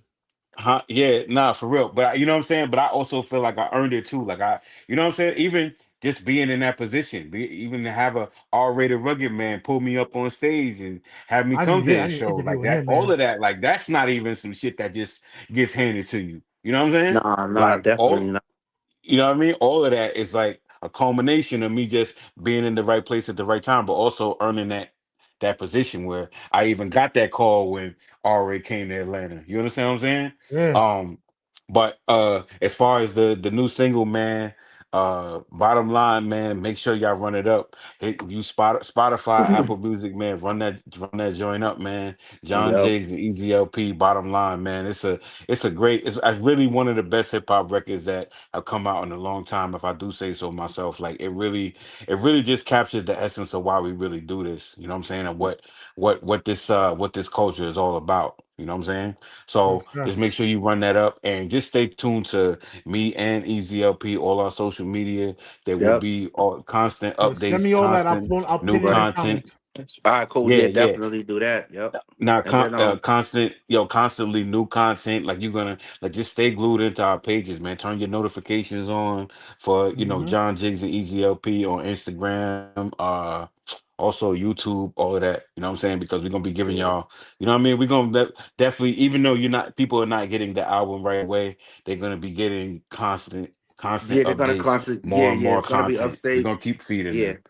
yeah, for real. But you know what I'm saying. But I also feel like I earned it too. Like you know what I'm saying. Even just being in that position, even to have a R-rated rugged man pull me up on stage and have me I need come to to hear. I his need to show, interview like with that, him, all man. of that, like that's not even some shit that just gets handed to you. You know what I'm saying? Nah, Like definitely all not. you know what I mean? All of that is like a culmination of me just being in the right place at the right time, but also earning that position where I even got that call when RA came to Atlanta. You understand what I'm saying? Yeah. Um, but as far as the new single, man, bottom line, man, make sure y'all run it up. Hit you Spotify, Apple Music, man, run that joint up, man. John Yep. Jiggs and Easy LP, bottom line, man. It's a great, it's really one of the best hip hop records that have come out in a long time, if I do say so myself. Like it really just captures the essence of why we really do this. You know what I'm saying? And what this culture is all about. You know what I'm saying? So Yes, sir. just make sure you run that up and just stay tuned to me and EZLP, all our social media. There will Yep. be all constant Yeah, send updates, me all that. constant I'll new pin it in the Right. content. comments. All right, cool. Yeah, Yeah, yeah. definitely do that. Yep. Now, And then constantly new content. Like you're gonna like just stay glued into our pages, man. Turn your notifications on for Mm-hmm. John Jiggs and Easy LP on Instagram, also YouTube, all of that. You know what I'm saying? Because we're gonna be giving yeah. y'all, you know what I mean. We're gonna definitely, even though people are not getting the album right away, they're gonna be getting constant Yeah, they're gonna updates, constantly. more and more It's gonna be content. We're upstate. gonna keep feeding Yeah, them.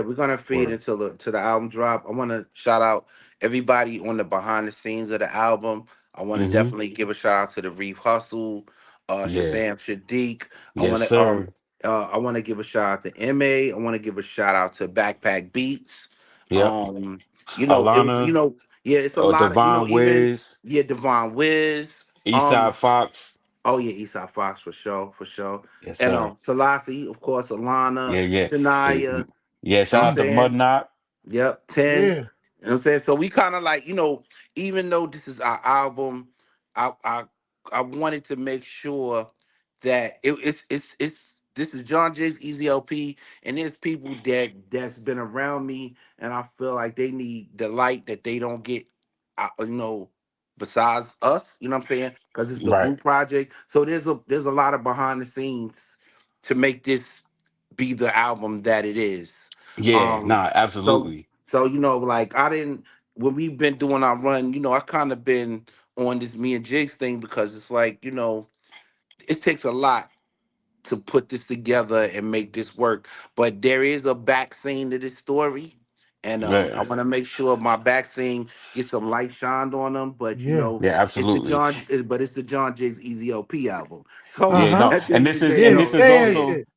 we're gonna feed Word. until the album drop. I want to shout out everybody on the behind the scenes of the album. I want to Mm-hmm. definitely give a shout out to the Reef Hustle, Yeah. Shabam Shadiq. I Yes, want to sir. I want to give a shout out to MA. I want to give a shout out to Backpack Beats. Yep. Um, it was Alana. yeah, it's a lot of Devon even Wiz, Devon Wiz. Eastside Fox. Oh yeah, Eastside Fox for sure, for sure. Yes, And sir. Selassie, of course, Alana, Yeah. Shania, Yeah, know shout what I'm out to Mud saying? Knot. Yep, 10. You Yeah. know what I'm saying? So we kind of like, even though this is our album, I I I wanted to make sure that it's this is John Jay's Easy LP, and there's people that's been around me, and I feel like they need the light that they don't get, besides us. You know what I'm saying? Because it's the Right. group project. So there's a lot of behind the scenes to make this be the album that it is. Yeah, Um, nah, so absolutely. like I didn't when we've been doing our run, I kind of been on this me and Jigs thing because it's like, it takes a lot to put this together and make this work. But there is a back scene to this story. And I Yeah. want to make sure my back scene gets some light shined on them. But Yeah. Yeah, absolutely. it's the John Jiggs Easy LP album. So Yeah, Uh-huh. no. at the And end of this the is day, Yeah, and he this is saying that also shit.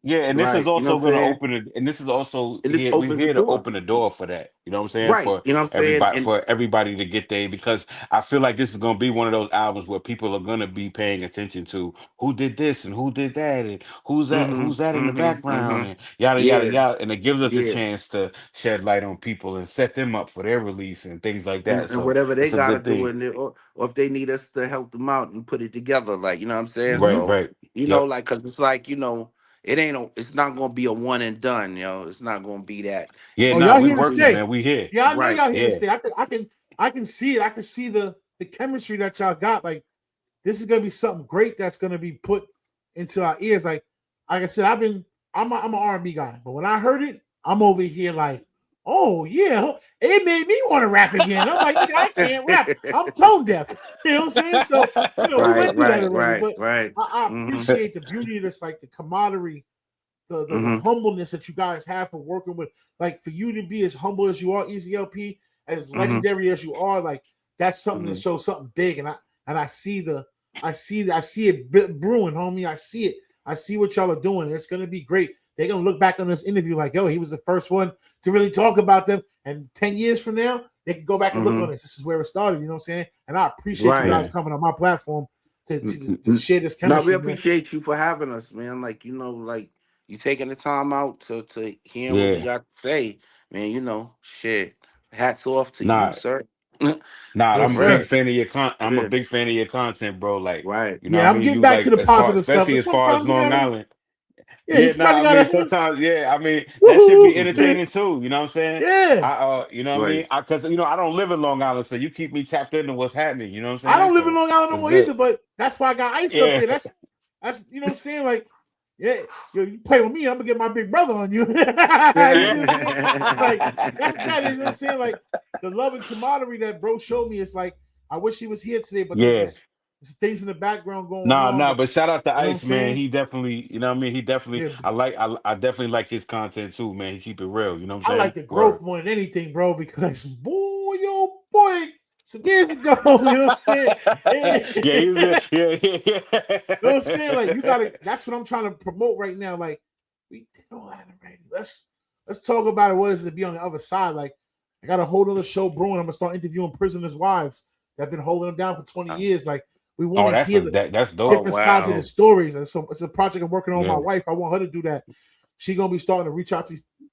yeah, and this is right, you know also what I'm gonna saying? open it, and this is also And this here. We're opens the here to door. open the door for that. You know what I'm saying? Right, For you know what I'm saying? And everybody to get there, because I feel like this is gonna be one of those albums where people are gonna be paying attention to who did this and who did that and who's that in the background and yada yada yeah, yada. And it gives us a yeah. chance to shed light on people and set them up for their release and things like that. And So whatever they it's a gotta good do thing. in there, or if they need us to help them out and put it together, like, you know what I'm saying? Mm-hmm. Right, So, right. Yep. like, cause it's like, it's not gonna be a one and done, it's not gonna be that. Yeah, Oh, It's nah, y'all gonna we here to working, stay. man. We here. Yeah, I know right. y'all here to Yeah. stay. I can see it. I can see the chemistry that y'all got. Like, this is gonna be something great that's gonna be put into our ears. Like I said, I'm an R&B guy, but when I heard it, I'm over here like, oh yeah, it made me want to rap again. I'm like, nigga, I can't rap. I'm tone deaf. You know what I'm saying? So we Right, went through that right, already. right, But right. I Mm-hmm. appreciate the beauty of this, like the camaraderie, the Mm-hmm. humbleness that you guys have for working with, like for you to be as humble as you are, EZLP, as Mm-hmm. legendary as you are, like that's something that Mm-hmm. shows something big. And I see it brewing, homie. I see it. I see what y'all are doing. It's gonna be great. They're gonna look back on this interview like, yo, he was the first one to really talk about them. And 10 years from now, they can go back and look on this. This is where it started. You know what I'm saying? And I appreciate you guys coming on my platform to share this chemistry. No, we appreciate you for having us, man. Like, you know, like you taking the time out to hear what we got to say, man. You know, shit. Hats off to you, sir. I'm a big fan of your I'm a Yeah. big fan of your content, bro. Like, Right. you know, Yeah, what I I'm mean, getting you back like to the as far, positive stuff. especially as far as Sometimes you Long gotta- Island. Yeah, I mean, sometimes, I mean, that should be entertaining too. You know what I'm saying? Yeah. You know what I mean? Because you know, I don't live in Long Island, so you keep me tapped into what's happening. You know what I'm saying? I don't live So in Long Island no it's more good. either, but that's why I got ice up there. That's you know what I'm saying? Like, yeah, yo, you play with me, I'm gonna get my big brother on you. You know what I'm saying? Like that's that is, you know what I'm saying? Like the love and camaraderie that bro showed me is like, I wish he was here today, but there's things in the background going on. But shout out to you know Ice, man. He definitely, you know what I mean? He definitely, Yeah. I definitely like his content too, man. He keep it real, you know what I'm I saying? like the growth more than anything, bro, because boy, some years ago, you know what I'm saying? You know what I'm saying? Like you gotta, that's what I'm trying to promote right now. Like, we did all that already. Let's talk about it. What is it to be on the other side? Like, I got a whole other show brewing. I'm gonna start interviewing prisoners' wives that have been holding them down for 20 years. Like, we want to hear that's dope. different sides of the stories. And so it's a project I'm working on with my wife. I want her to do that. She's gonna be starting to reach out to. You know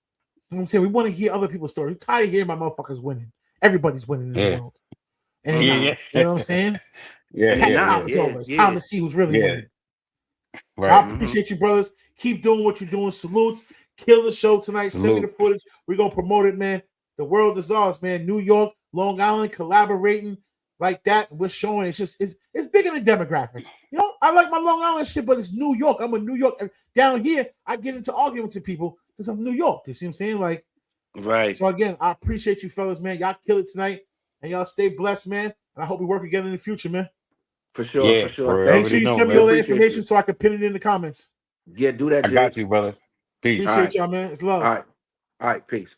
what I'm saying? We want to hear other people's stories. We're tired of hearing my motherfuckers winning. Everybody's winning in the world. And you know what I'm saying? It's over. It's time to see who's really winning. So I appreciate you, brothers. Keep doing what you're doing. Salutes. Kill the show tonight. Send me the footage. We're gonna promote it, man. The world is ours, man. New York, Long Island, collaborating like that. We're showing it's bigger than demographics. You know, I like my Long Island shit, but it's New York. I'm a New York. Down here, I get into arguments with people because I'm New York. You see what I'm saying? Like, right. So again, I appreciate you fellas, man. Y'all kill it tonight, and y'all stay blessed, man. And I hope we work again in the future, man. For sure, for sure. Make sure you send me all the information so I can pin it in the comments. Yeah, do that, I got you, brother. Peace. Appreciate y'all, man. It's love. All right, peace.